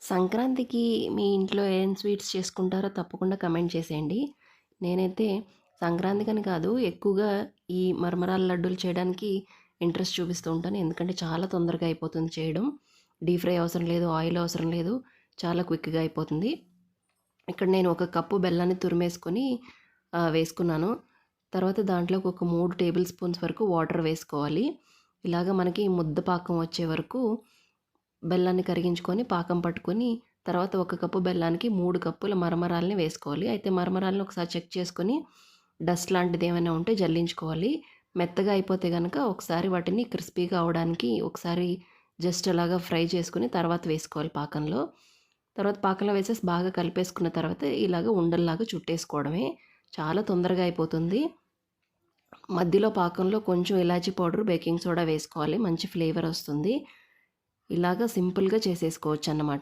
సంక్రాంతికి మీ ఇంట్లో ఏం స్వీట్స్ చేసుకుంటారో తప్పకుండా కమెంట్ చేసేయండి. నేనైతే సంక్రాంతికని కాదు, ఎక్కువగా ఈ మరమరాల లడ్డూలు చేయడానికి ఇంట్రెస్ట్ చూపిస్తూ ఉంటాను. ఎందుకంటే చాలా తొందరగా అయిపోతుంది చేయడం. డీప్ ఫ్రై అవసరం లేదు, ఆయిల్ అవసరం లేదు. చాలా క్విక్‌గా అయిపోతుంది. ఇక్కడ నేను ఒక కప్పు బెల్లాన్ని తురిమేసుకొని వేసుకున్నాను. తర్వాత దాంట్లోకి ఒక 3 టేబుల్ స్పూన్స్ వరకు వాటర్ వేసుకోవాలి. ఇలాగ మనకి ముద్ద పాకం వచ్చే వరకు బెల్లాన్ని కరిగించుకొని పాకం పట్టుకొని తర్వాత ఒక కప్పు బెల్లానికి 3 కప్పుల మరమరాలని వేసుకోవాలి. అయితే మరమరాలను ఒకసారి చెక్ చేసుకొని డస్ట్ లాంటిది ఏమైనా ఉంటే జల్లించుకోవాలి. మెత్తగా అయిపోతే గనక ఒకసారి వాటిని క్రిస్పీగా అవ్వడానికి ఒకసారి జస్ట్ అలాగా ఫ్రై చేసుకొని తర్వాత వేసుకోవాలి పాకంలో. తర్వాత పాకంలో వేసేసి బాగా కలిపేసుకున్న తర్వాత ఇలాగ ఉండల్లాగా చుట్టేసుకోవడమే. చాలా తొందరగా అయిపోతుంది. మధ్యలో పాకంలో కొంచెం ఇలాచీ పౌడర్, బేకింగ్ సోడా వేసుకోవాలి. మంచి ఫ్లేవర్ వస్తుంది. ఇలాగ సింపుల్‌గా చేసేసుకోవచ్చన్నమాట.